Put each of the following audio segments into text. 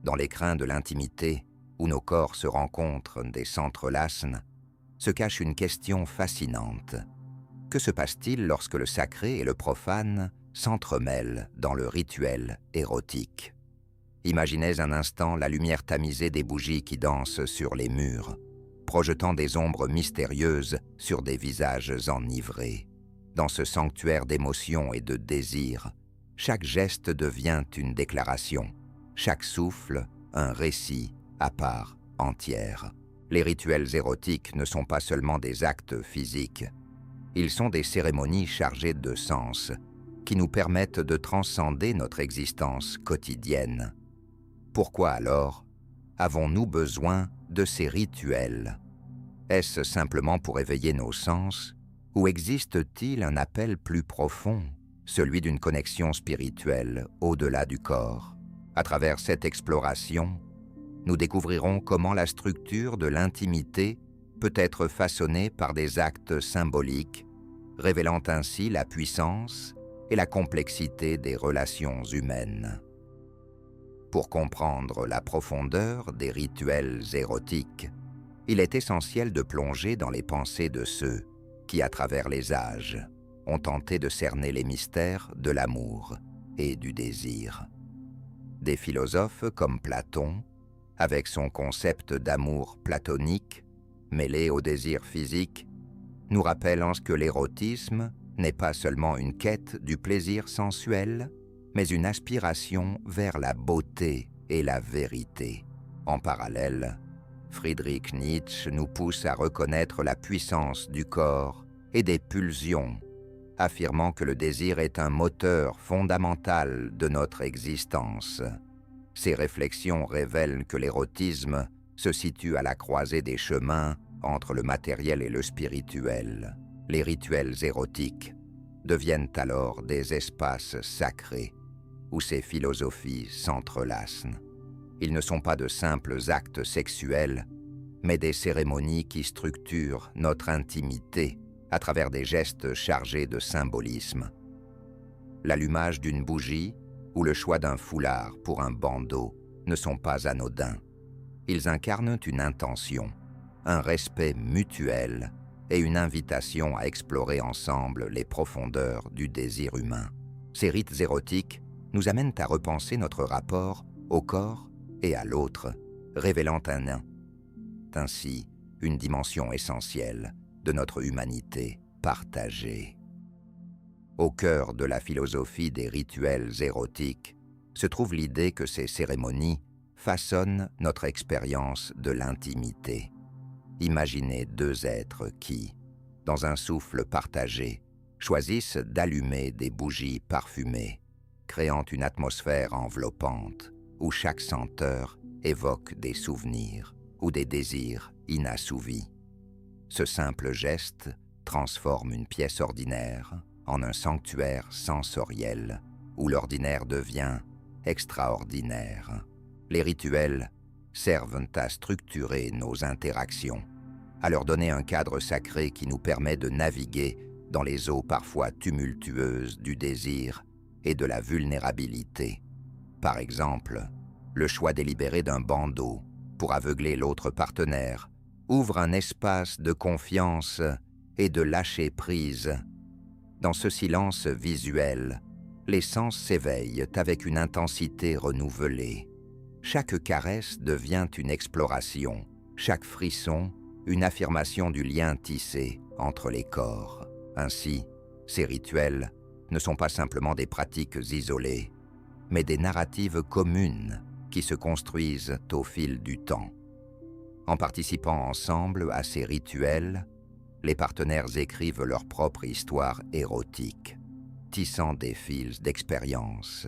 dans l'écrin de l'intimité, où nos corps se rencontrent et s'entrelacent, se cache une question fascinante. Que se passe-t-il lorsque le sacré et le profane s'entremêlent dans le rituel érotique? Imaginez un instant la lumière tamisée des bougies qui dansent sur les murs, projetant des ombres mystérieuses sur des visages enivrés. Dans ce sanctuaire d'émotions et de désirs, chaque geste devient une déclaration, chaque souffle un récit à part entière. Les rituels érotiques ne sont pas seulement des actes physiques, ils sont des cérémonies chargées de sens qui nous permettent de transcender notre existence quotidienne. Pourquoi alors avons-nous besoin de ces rituels? Est-ce simplement pour éveiller nos sens ou existe-t-il un appel plus profond, celui d'une connexion spirituelle au-delà du corps? À travers cette exploration, nous découvrirons comment la structure de l'intimité peut être façonnée par des actes symboliques, révélant ainsi la puissance et la complexité des relations humaines. Pour comprendre la profondeur des rituels érotiques, il est essentiel de plonger dans les pensées de ceux qui, à travers les âges, ont tenté de cerner les mystères de l'amour et du désir. Des philosophes comme Platon, avec son concept d'amour platonique, mêlé au désir physique, nous rappellent que l'érotisme n'est pas seulement une quête du plaisir sensuel, mais une aspiration vers la beauté et la vérité. En parallèle, Friedrich Nietzsche nous pousse à reconnaître la puissance du corps et des pulsions, affirmant que le désir est un moteur fondamental de notre existence. Ces réflexions révèlent que l'érotisme se situe à la croisée des chemins entre le matériel et le spirituel. Les rituels érotiques deviennent alors des espaces sacrés où ces philosophies s'entrelacent. Ils ne sont pas de simples actes sexuels, mais des cérémonies qui structurent notre intimité à travers des gestes chargés de symbolisme. L'allumage d'une bougie ou le choix d'un foulard pour un bandeau ne sont pas anodins. Ils incarnent une intention, un respect mutuel et une invitation à explorer ensemble les profondeurs du désir humain. Ces rites érotiques nous amènent à repenser notre rapport au corps et à l'autre, révélant ainsi une dimension essentielle de notre humanité partagée. Au cœur de la philosophie des rituels érotiques se trouve l'idée que ces cérémonies façonnent notre expérience de l'intimité. Imaginez deux êtres qui, dans un souffle partagé, choisissent d'allumer des bougies parfumées, créant une atmosphère enveloppante où chaque senteur évoque des souvenirs ou des désirs inassouvis. Ce simple geste transforme une pièce ordinaire en un sanctuaire sensoriel où l'ordinaire devient extraordinaire. Les rituels servent à structurer nos interactions, à leur donner un cadre sacré qui nous permet de naviguer dans les eaux parfois tumultueuses du désir et de la vulnérabilité. Par exemple, le choix délibéré d'un bandeau pour aveugler l'autre partenaire ouvre un espace de confiance et de lâcher-prise. Dans ce silence visuel, les sens s'éveillent avec une intensité renouvelée. Chaque caresse devient une exploration, chaque frisson une affirmation du lien tissé entre les corps. Ainsi, ces rituels ne sont pas simplement des pratiques isolées, mais des narratives communes qui se construisent au fil du temps. En participant ensemble à ces rituels, les partenaires écrivent leur propre histoire érotique, tissant des fils d'expérience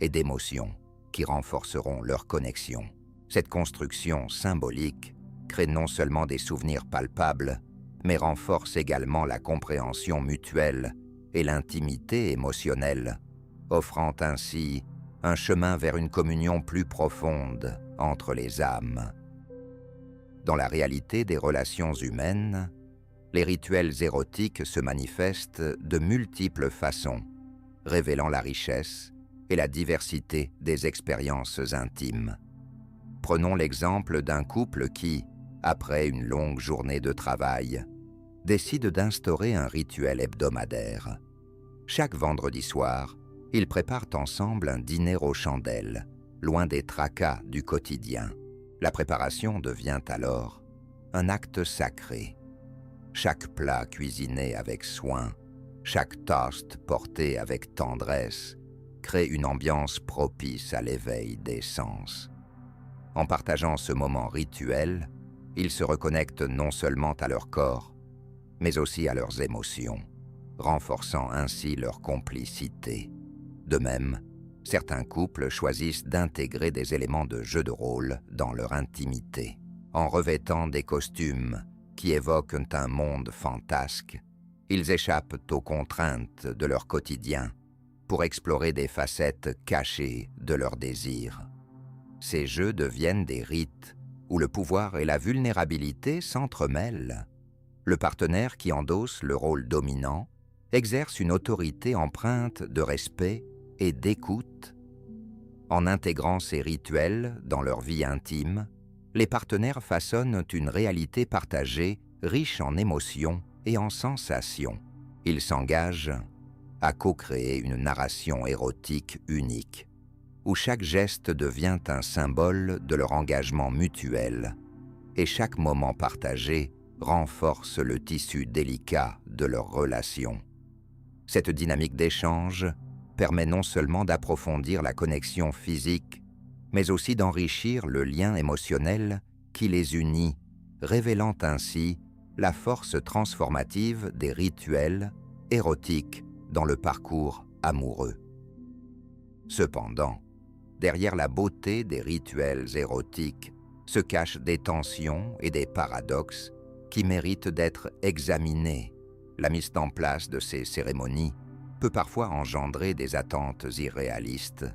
et d'émotions qui renforceront leur connexion. Cette construction symbolique crée non seulement des souvenirs palpables, mais renforce également la compréhension mutuelle et l'intimité émotionnelle, offrant ainsi un chemin vers une communion plus profonde entre les âmes. Dans la réalité des relations humaines, les rituels érotiques se manifestent de multiples façons, révélant la richesse et la diversité des expériences intimes. Prenons l'exemple d'un couple qui, après une longue journée de travail, décide d'instaurer un rituel hebdomadaire. Chaque vendredi soir, ils préparent ensemble un dîner aux chandelles, loin des tracas du quotidien. La préparation devient alors un acte sacré. Chaque plat cuisiné avec soin, chaque toast porté avec tendresse, crée une ambiance propice à l'éveil des sens. En partageant ce moment rituel, ils se reconnectent non seulement à leur corps, mais aussi à leurs émotions, renforçant ainsi leur complicité. De même, certains couples choisissent d'intégrer des éléments de jeu de rôle dans leur intimité. En revêtant des costumes qui évoquent un monde fantasque, ils échappent aux contraintes de leur quotidien pour explorer des facettes cachées de leurs désirs. Ces jeux deviennent des rites où le pouvoir et la vulnérabilité s'entremêlent. Le partenaire qui endosse le rôle dominant exerce une autorité empreinte de respect et d'écoute. En intégrant ces rituels dans leur vie intime, les partenaires façonnent une réalité partagée riche en émotions et en sensations. Ils s'engagent à co-créer une narration érotique unique, où chaque geste devient un symbole de leur engagement mutuel et chaque moment partagé renforce le tissu délicat de leur relation. Cette dynamique d'échange permet non seulement d'approfondir la connexion physique, mais aussi d'enrichir le lien émotionnel qui les unit, révélant ainsi la force transformative des rituels érotiques dans le parcours amoureux. Cependant, derrière la beauté des rituels érotiques se cachent des tensions et des paradoxes qui méritent d'être examinés. La mise en place de ces cérémonies peut parfois engendrer des attentes irréalistes,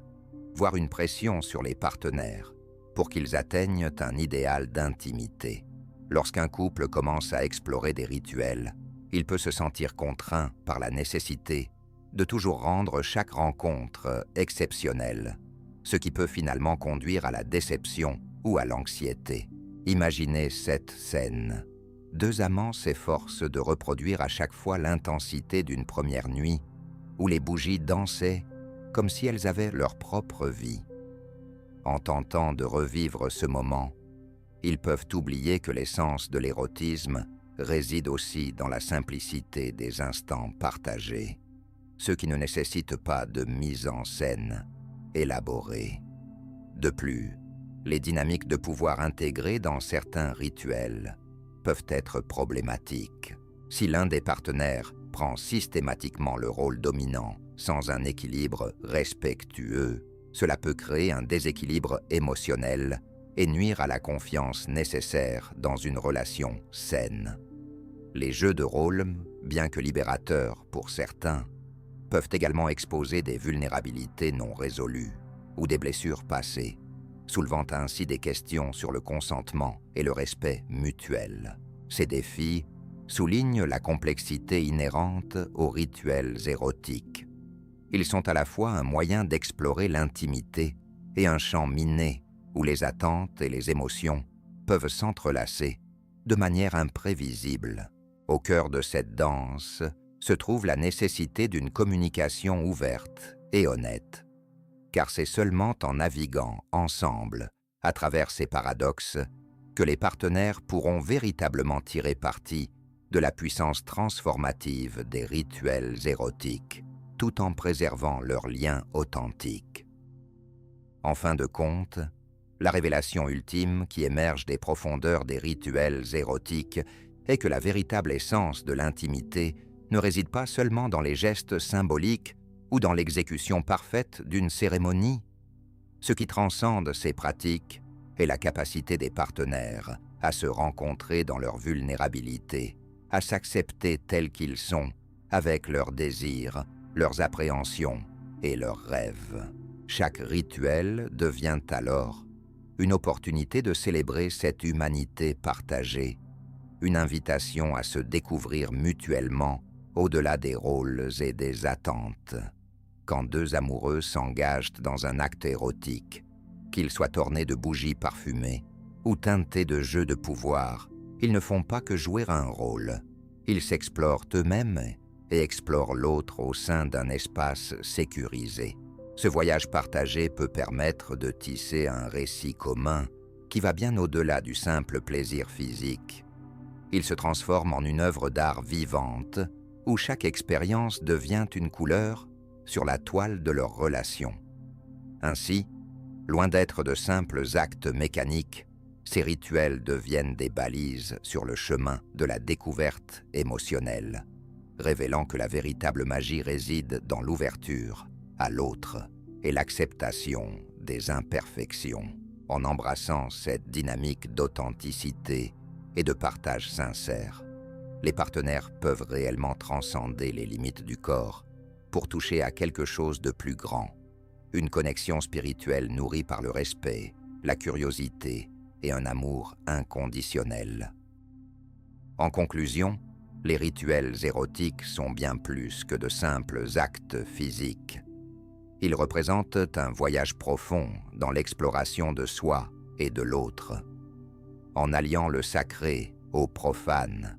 voire une pression sur les partenaires pour qu'ils atteignent un idéal d'intimité. Lorsqu'un couple commence à explorer des rituels, il peut se sentir contraint par la nécessité de toujours rendre chaque rencontre exceptionnelle, ce qui peut finalement conduire à la déception ou à l'anxiété. Imaginez cette scène. Deux amants s'efforcent de reproduire à chaque fois l'intensité d'une première nuit où les bougies dansaient comme si elles avaient leur propre vie. En tentant de revivre ce moment, ils peuvent oublier que l'essence de l'érotisme réside aussi dans la simplicité des instants partagés, ceux qui ne nécessitent pas de mise en scène élaborée. De plus, les dynamiques de pouvoir intégrées dans certains rituels peuvent être problématiques. Si l'un des partenaires prend systématiquement le rôle dominant sans un équilibre respectueux, cela peut créer un déséquilibre émotionnel et nuire à la confiance nécessaire dans une relation saine. Les jeux de rôle, bien que libérateurs pour certains, peuvent également exposer des vulnérabilités non résolues ou des blessures passées, soulevant ainsi des questions sur le consentement et le respect mutuel. Ces défis soulignent la complexité inhérente aux rituels érotiques. Ils sont à la fois un moyen d'explorer l'intimité et un champ miné où les attentes et les émotions peuvent s'entrelacer de manière imprévisible. Au cœur de cette danse se trouve la nécessité d'une communication ouverte et honnête, car c'est seulement en naviguant ensemble à travers ces paradoxes que les partenaires pourront véritablement tirer parti de la puissance transformative des rituels érotiques, tout en préservant leur lien authentique. En fin de compte, la révélation ultime qui émerge des profondeurs des rituels érotiques est que la véritable essence de l'intimité ne réside pas seulement dans les gestes symboliques ou dans l'exécution parfaite d'une cérémonie. Ce qui transcende ces pratiques est la capacité des partenaires à se rencontrer dans leur vulnérabilité, à s'accepter tels qu'ils sont, avec leurs désirs, leurs appréhensions et leurs rêves. Chaque rituel devient alors une opportunité de célébrer cette humanité partagée, une invitation à se découvrir mutuellement au-delà des rôles et des attentes. Quand deux amoureux s'engagent dans un acte érotique, Qu'ils soient ornés de bougies parfumées ou teintés de jeux de pouvoir, ils ne font pas que jouer un rôle. Ils s'explorent eux-mêmes et explorent l'autre au sein d'un espace sécurisé. Ce voyage partagé peut permettre de tisser un récit commun qui va bien au-delà du simple plaisir physique. Il se transforme en une œuvre d'art vivante où chaque expérience devient une couleur sur la toile de leur relation. Ainsi, loin d'être de simples actes mécaniques, ces rituels deviennent des balises sur le chemin de la découverte émotionnelle, révélant que la véritable magie réside dans l'ouverture à l'autre et l'acceptation des imperfections. En embrassant cette dynamique d'authenticité et de partage sincère, les partenaires peuvent réellement transcender les limites du corps pour toucher à quelque chose de plus grand, une connexion spirituelle nourrie par le respect, la curiosité et un amour inconditionnel. En conclusion, les rituels érotiques sont bien plus que de simples actes physiques. Ils représentent un voyage profond dans l'exploration de soi et de l'autre. En alliant le sacré au profane,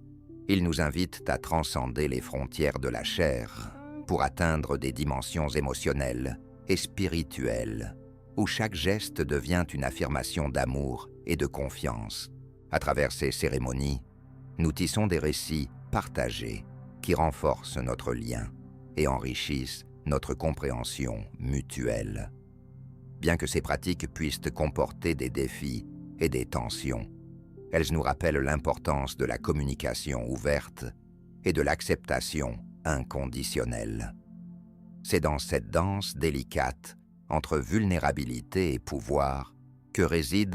ils nous invitent à transcender les frontières de la chair pour atteindre des dimensions émotionnelles et spirituelles, où chaque geste devient une affirmation d'amour et de confiance. À travers ces cérémonies, nous tissons des récits partagés qui renforcent notre lien et enrichissent notre compréhension mutuelle. Bien que ces pratiques puissent comporter des défis et des tensions, elles nous rappellent l'importance de la communication ouverte et de l'acceptation inconditionnelle. C'est dans cette danse délicate entre vulnérabilité et pouvoir que réside